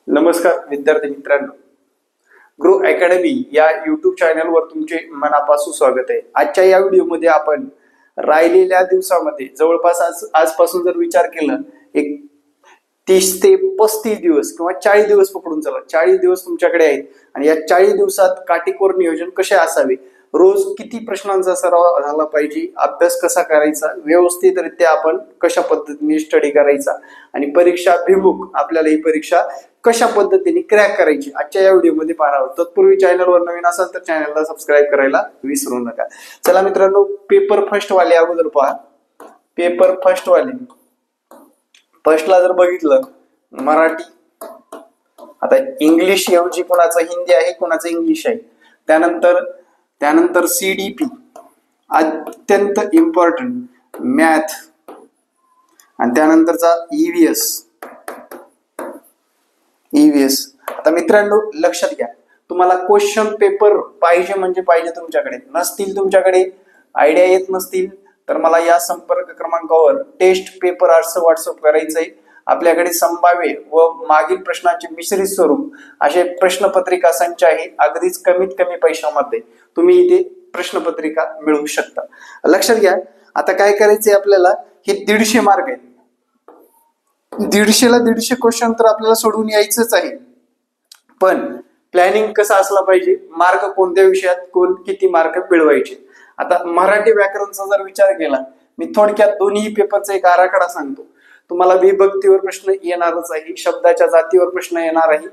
नमस्कार विद्यार्थी मित्रांनो, ग्रो अकॅडमी या युट्यूब चॅनलवर तुमचे मनापासून स्वागत आहे। आजच्या या व्हिडिओमध्ये आपण राहिलेल्या दिवसामध्ये जवळपास आजपासून जर विचार केला एक 30 ते 35 दिवस किंवा 40 दिवस पकडून चला, 40 दिवस तुमच्याकडे आहेत आणि या 40 दिवसात काटेकोर नियोजन कसे असावे, रोज किती प्रश्नांचा सराव झाला पाहिजे, अभ्यास कसा करायचा, व्यवस्थितरित्या आपण कशा पद्धतीने स्टडी करायचा आणि परीक्षाभिमुख आपल्याला ही परीक्षा कशा पद्धतीने क्रॅक करायची आजच्या या व्हिडिओमध्ये पाहणार आहोत। तत्पूर्वी चॅनलवर नवीन असाल तर चॅनलला सबस्क्राईब करायला विसरू नका। चला मित्रांनो, पेपर फर्स्ट वाले अगोदर पहा। पेपर फर्स्ट वाले फर्स्टला जर बघितलं मराठी, आता इंग्लिश ऐवजी कोणाचं हिंदी आहे कोणाचं इंग्लिश आहे, त्यानंतर सीडीपी अत्यंत इम्पॉर्टंट, मॅथ आणि त्यानंतरचा ईव्हीएस। आता मित्रांनो लक्षात घ्या, तुम्हाला क्वेश्चन पेपर पाहिजे म्हणजे पाहिजे तुमच्याकडे, नसतील तुमच्याकडे आयडिया येत नसतील तर मला या संपर्क क्रमांकावर टेस्ट पेपर असं व्हॉट्सअप करायचंय। आपल्याकडे संभाव्य व मागील प्रश्नांचे मिश्रित स्वरूप असे प्रश्नपत्रिका संच आहे। अगदीच कमीत कमी पैशामध्ये तुम्ही इथे प्रश्नपत्रिका मिळवू शकता। लक्षात घ्या, आता काय करायचंय आपल्याला, हे 150 मार्क आहेत, 150ला 150 क्वेश्चन तर आपल्याला सोडून यायचंच आहे, पण प्लॅनिंग कसं असला पाहिजे, मार्क कोणत्या विषयात किती मार्क मिळवायचे। आता मराठी व्याकरणचा जर विचार केला, मी थोडक्यात दोन्ही पेपरचा एक आराखडा सांगतो। तुम्हाला विभक्तीवर प्रश्न येणारच आहे, शब्दाच्या जातीवर प्रश्न येणार आहे,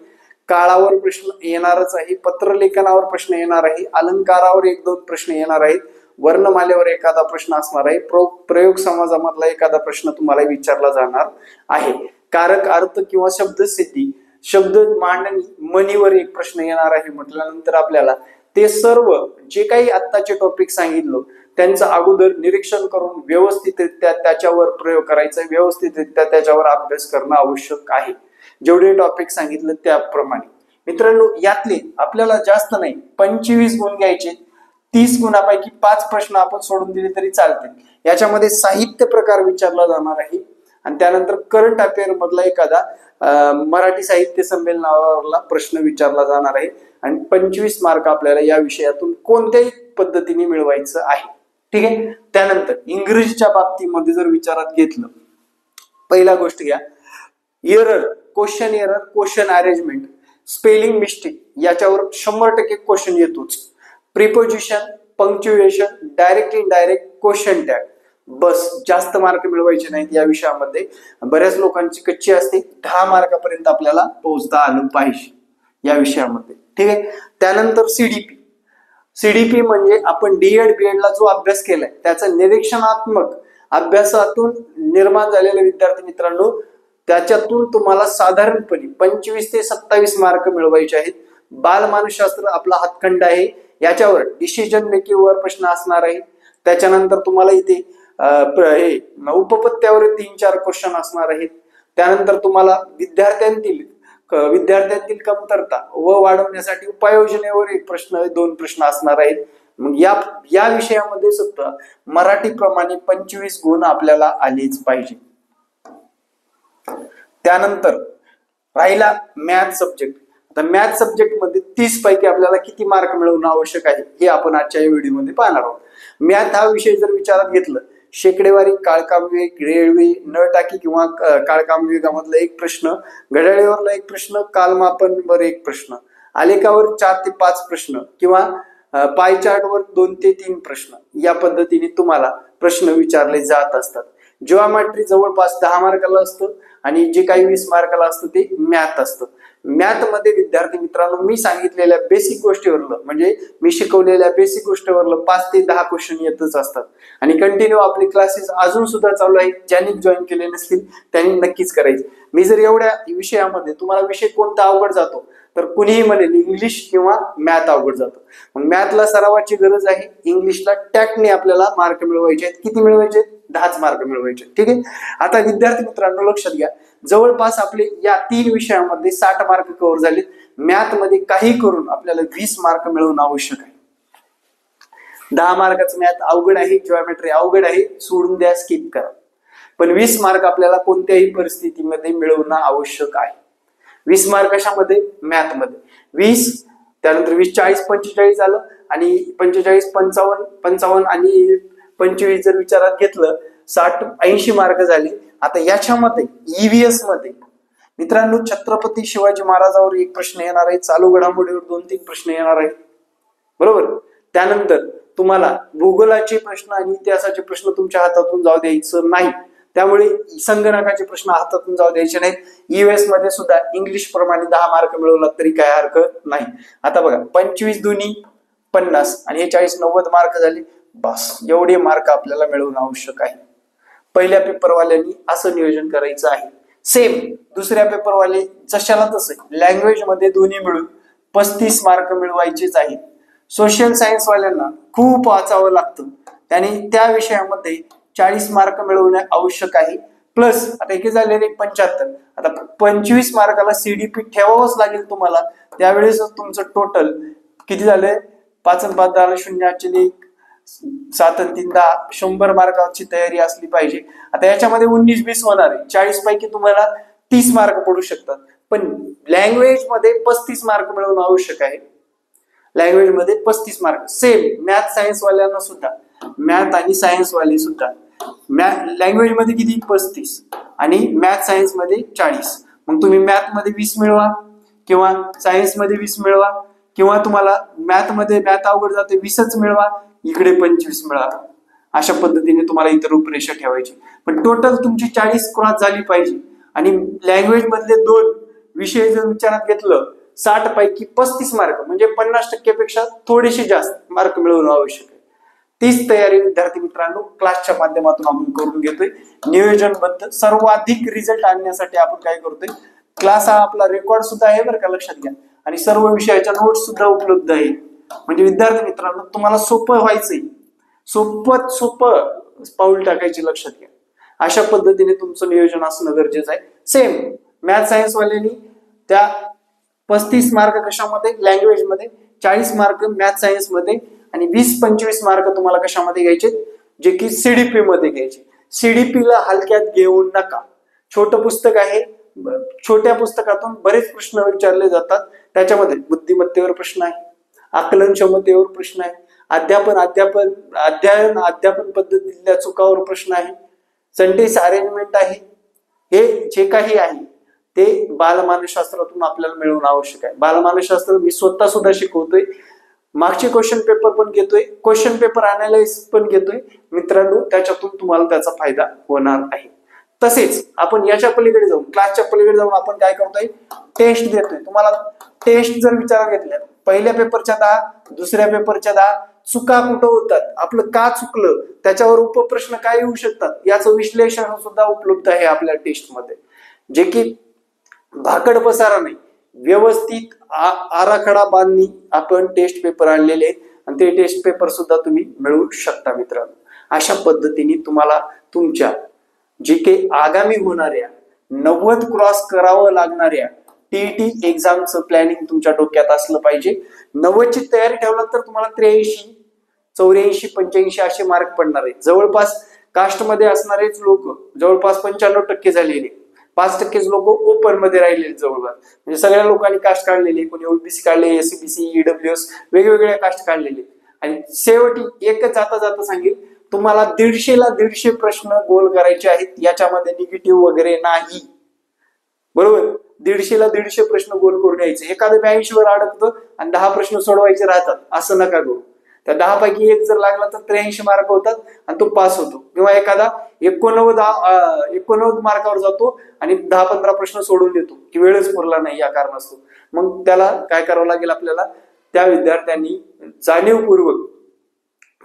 काळावर प्रश्न येणारच आहे, पत्रलेखनावर प्रश्न येणार आहे, अलंकारावर 1-2 प्रश्न येणार आहेत, वर्णमालेवर एखादा प्रश्न असणार आहे, प्रयोग समाजामधला एखादा प्रश्न तुम्हाला विचारला जाणार आहे, कारक अर्थ किंवा शब्दसिद्धी, शब्द मांडणी, मनीवर एक प्रश्न येणार आहे म्हटल्यानंतर आपल्याला ते सर्व जे काही आत्ताचे टॉपिक सांगितलं त्यांचं अगोदर निरीक्षण करून व्यवस्थितरित्या त्याच्यावर प्रयोग करायचा, व्यवस्थितरित्या त्याच्यावर अभ्यास करणं आवश्यक आहे। जेवढे टॉपिक सांगितलं त्याप्रमाणे मित्रांनो, यातले आपल्याला जास्त नाही 25 गुण घ्यायचे, 30 गुणापैकी 5 प्रश्न आपण सोडून दिले तरी चालतील। याच्यामध्ये साहित्य प्रकार विचारला जाणार आहे आणि त्यानंतर करंट अफेअर मधला एखादा मराठी साहित्य संमेलनावरला प्रश्न विचारला जाणार आहे आणि 25 मार्क आपल्याला या विषयातून कोणत्याही पद्धतीने मिळवायचं आहे, ठीक आहे। त्यानंतर इंग्रजीच्या बाबतीमध्ये जर विचारात घेतलं, पहिला गोष्ट घ्या, क्वेश्चन अरेंजमेंट, स्पेलिंग मिस्टेक याच्यावर 100% क्वेश्चन येतोच, preposition, punctuation, direct indirect, question tag, बस जास्त मार्क मिळवायचे नाहीत या विषयामध्ये। बऱ्याच लोकांची कच्ची असते, 10 मार्कापर्यंत आपल्याला पोहोचता आलं पाहिजे या विषयामध्ये, ठीक आहे। त्यानंतर सीडीपी म्हणजे आपण डीएड बीएड ला जो अभ्यास केलाय त्याचा निरीक्षणात्मक अभ्यासातून निर्माण झालेले विद्यार्थी मित्रांनो, त्याच्यातून तुम्हाला साधारणपणे 25 ते 27 मार्क मिळवायचे आहेत। बालमानसशास्त्र आपला हातखंड आहे, याच्यावर डिसिजन मेकिंग वर प्रश्न असणार आहे। त्याच्यानंतर तुम्हाला इथे उपपत्त्यावर 3-4 क्वेश्चन असणार आहेत। त्यानंतर तुम्हाला विद्यार्थ्यांतील कमतरता व वाढवण्यासाठी उपाययोजनेवर 2 प्रश्न असणार आहेत। मग या विषयामध्ये सुद्धा मराठीप्रमाणे 25 गुण आपल्याला आलेच पाहिजे। त्यानंतर राहिला मॅथ सब्जेक्ट। आता मॅथ सब्जेक्ट मध्ये 30 पैकी आपल्याला किती मार्क मिळवणं आवश्यक आहे हे आपण आजच्या या व्हिडिओमध्ये पाहणार आहोत। मॅथ हा विषय जर विचारात घेतलं, शेकडेवारी, काळकामवेग, रेल्वे, नळटाकी किंवा काळकामवेगामधला 1 प्रश्न, घड्याळीवरला 1 प्रश्न, कालमापनवर 1 प्रश्न, आलेखावर 4 ते 5 प्रश्न किंवा पाय चार्टवर 2 ते 3 प्रश्न, या पद्धतीने तुम्हाला प्रश्न विचारले जात असतात। जिओमेट्री जवळपास 10 मार्काला असतं आणि जे काही 20 मार्काला असतं ते मॅथ असतं। मॅथ मध्ये विद्यार्थी मित्रांनो, मी सांगितलेल्या बेसिक गोष्टीवरलं म्हणजे मी शिकवलेल्या बेसिक गोष्टीवरलं 5 ते 10 क्वेश्चन येतच असतात आणि कंटिन्यू आपले क्लासेस अजून सुद्धा चालू आहेत। ज्यांनी जॉईन केले नसतील त्यांनी नक्कीच करायचे। मी जर एवढ्या विषयामध्ये तुम्हाला विषय कोणता अवघड जातो तर कुणीही म्हणेल इंग्लिश किंवा मॅथ अवघड जातो, मग मॅथला सरावाची गरज आहे, इंग्लिशला टॅक्टने आपल्याला मार्क मिळवायचे आहेत। किती मिळवायचे? 10च मार्क मिळवायचे, ठीक आहे। आता विद्यार्थी मित्रांनो लक्षात घ्या, जवळपास आपले या 3 विषयामध्ये 60 मार्क कव्हर झाले। मॅथ मध्ये काही करून आपल्याला 20 मार्क मिळवणं आवश्यक आहे। 10 मार्काचं मॅथ अवघड आहे, जिओमेट्री अवघड आहे, सोडून द्या, स्किप करा, पण 20 मार्क आपल्याला कोणत्याही परिस्थितीमध्ये मिळवणं आवश्यक आहे। 20 मार्क कशामध्ये? मॅथ मध्ये. 20 त्यानंतर 20 40 45 आलं आणि 45 55 55 आणि 25 जर विचारात घेतलं 60 80 मार्क झाले. आता याच्यामध्ये ईव्हीएस मध्ये मित्रांनो छत्रपती शिवाजी महाराजांवर एक प्रश्न येणार आहे, चालू घडामोडीवर 2-3 प्रश्न येणार आहेत, बरोबर. त्यानंतर तुम्हाला भूगोलाचे प्रश्न आणि इतिहासाचे प्रश्न तुमच्या हातातून जाऊ द्यायचं नाही, त्यामुळे संगणकाचे प्रश्न हातातून जाऊ द्यायचे नाहीत. ईव्हीएस मध्ये सुद्धा इंग्लिश प्रमाणे 10 मार्क मिळवला तरी काय हरकत नाही. आता बघा 25 दुनी 50 आणि हे 40 90 मार्क झाले, बस एवढे मार्क आपल्याला मिळवणं आवश्यक आहे. पहिल्या पेपरवाल्यांनी असं नियोजन करायचं आहे. सेम दुसऱ्या पेपरवाले जशाला तसं लँग्वेज मध्ये दोन्ही मिळून 35 मार्क मिळवायचेच आहेत. सोशल सायन्स वाल्यांना खूप वाचावं लागतं, त्याने त्या विषयामध्ये 40 मार्क मिळवणे आवश्यक आहे. प्लस आता एक झालेले 75, आता 25 मार्काला सीडीपी ठेवावंच लागेल तुम्हाला. त्यावेळेस तुमचं टोटल किती झालंय? 5 आणि 5 10 0 7 आणि 3 10 100 मार्काची तयारी असली पाहिजे. आता याच्यामध्ये 19-20 होणार आहे, 40 पैकी तुम्हाला 30 मार्क पडू शकतात. पण लँग्वेज मध्ये 35 मार्क मिळवणं आवश्यक आहे. लँग्वेज मध्ये 35 मार्क. सेम मॅथ सायन्स वाल्यांना सुद्धा, मॅथ आणि सायन्स वाले सुद्धा लँग्वेज मध्ये किती? 35 आणि मॅथ सायन्स मध्ये 40. मग तुम्ही मॅथ मध्ये 20 मिळवा किंवा सायन्स मध्ये 20 मिळवा, किंवा तुम्हाला मॅथ मध्ये मॅथ अवघड जाते 20च मिळवा, इकडे 25 मिळवा. अशा पद्धतीने तुम्हाला इतर रूपरेषा ठेवायची. पण टोटल तुमची 40 क्रॉस झाली पाहिजे. आणि लँग्वेज मधले 2 विषय जर विचारात घेतलं 60 पैकी 35 मार्क म्हणजे 50% पेक्षा थोडेसे जास्त मार्क मिळवणं आवश्यक आहे. तीच तयारी विद्यार्थी मित्रांनो क्लासच्या माध्यमातून आपण करून घेतोय. नियोजनबद्ध सर्वाधिक रिझल्ट आणण्यासाठी आपण काय करतोय, क्लास हा आपला रेकॉर्ड सुद्धा आहे बरं का, लक्षात घ्या. आणि सर्व विषयाच्या नोट्स सुद्धा उपलब्ध आहे. म्हणजे विद्यार्थी मित्रांनो तुम्हाला सोपं व्हायचंय, सोपं पाऊल टाकायची, लक्षात घ्या. अशा पद्धतीने तुमचं नियोजन असणं गरजेचं आहे. सेम मॅथ सायन्स वाल्यांनी त्या 35 मार्क कशामध्ये? लँग्वेज मध्ये, 40 मार्क मॅथ सायन्स मध्ये आणि 20-25 मार्क तुम्हाला कशामध्ये घ्यायचे? जे की सीडीपी मध्ये घ्यायचे. सीडीपी ला हलक्यात घेऊ नका. छोटं पुस्तक आहे, छोट्या पुस्तकातून बरेच प्रश्न विचारले जातात. त्याच्यामध्ये बुद्धिमत्तेवर प्रश्न आहे, आकलन क्षमतेवर प्रश्न आहे, अध्यापन पद्धतीतल्या चुकावर प्रश्न आहे, सेंटेन्स अरेंजमेंट आहे. हे जे काही आहे ते बालमानसशास्त्रातून आपल्याला मिळवणं आवश्यक आहे. बालमानसशास्त्र मी स्वतः सुद्धा शिकवतोय, मागचे क्वेश्चन पेपर पण घेतोय, क्वेश्चन पेपर अनालाइसिस पण घेतोय मित्रांनो. त्याच्यातून तुम्हाला त्याचा फायदा होणार आहे. तसेच आपण याच्या पलीकडे जाऊन, क्लासच्या पलीकडे जाऊन आपण काय करतोय? टेस्ट देतोय. तुम्हाला टेस्ट जर विचारात घेतल्या, पहिल्या पेपरच्या 10, दुसऱ्या पेपरच्या 10, चुका कुठं होतात, आपलं का चुकलं, त्याच्यावर उपप्रश्न काय येऊ शकतात, याचं विश्लेषण सुद्धा उपलब्ध आहे आपल्या टेस्टमध्ये. जे की भाकड पसारा नाही, व्यवस्थित आराखडा बांधणी आपण टेस्ट पेपर आणलेले आहेत आणि ते टेस्ट पेपर सुद्धा तुम्ही मिळवू शकता मित्रांनो. अशा पद्धतीने तुम्हाला तुमच्या जे काही आगामी होणाऱ्या 90 क्रॉस करावं लागणाऱ्या टीईटी एक्झामचं प्लॅनिंग तुमच्या डोक्यात असलं पाहिजे. 90ची तयारी ठेवल्यानंतर तुम्हाला 83, 84, 85 असे मार्क पडणार आहेत. जवळपास कास्टमध्ये असणारेच लोक जवळपास 95% झालेले, 5% लोक ओपन मध्ये राहिलेले जवळपास. म्हणजे सगळ्या लोकांनी कास्ट काढलेली, कोणी ओबीसी काढले, एससीबीसी, ईडब्ल्यूएस वेगवेगळ्या कास्ट काढलेले. आणि शेवटी एकच जाता सांगेल, तुम्हाला 150ला 150 प्रश्न गोल करायचे आहेत. याच्यामध्ये निगेटिव्ह वगैरे नाही, बरोबर. 150ला 150 प्रश्न गोल करून यायचे. एखादं 82 वर अडकतं आणि 10 प्रश्न सोडवायचे राहतात, असं नका करू. त्या 10 पैकी 1 जर लागला तर 83 मार्क होतात आणि तो पास होतो. किंवा एखादा 89 मार्कावर जातो आणि 10-15 प्रश्न सोडून देतो की वेळच पुरला नाही या कारणास्तव. मग त्याला काय करावं लागेल? आपल्याला त्या विद्यार्थ्यांनी जाणीवपूर्वक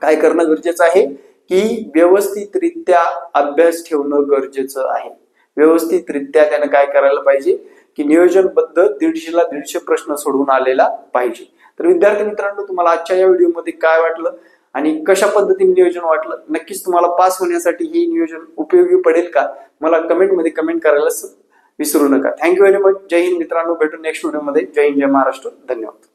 काय करणं गरजेचं आहे की व्यवस्थितरित्या अभ्यास ठेवणं गरजेचं आहे. व्यवस्थितरित्या त्यानं काय करायला पाहिजे की नियोजनबद्ध 150ला 150 प्रश्न सोडवून आलेला पाहिजे. तर विद्यार्थी मित्रांनो तुम्हाला आजच्या या व्हिडिओमध्ये काय वाटलं आणि कशा पद्धतीने नियोजन वाटलं, नक्कीच तुम्हाला पास होण्यासाठी हे नियोजन उपयोगी पडेल का, मला कमेंटमध्ये कमेंट करायला विसरू नका. Thank you very much. जय हिंद मित्रांनो, भेटू नेक्स्ट व्हिडिओमध्ये. जय हिंद, जय महाराष्ट्र. धन्यवाद.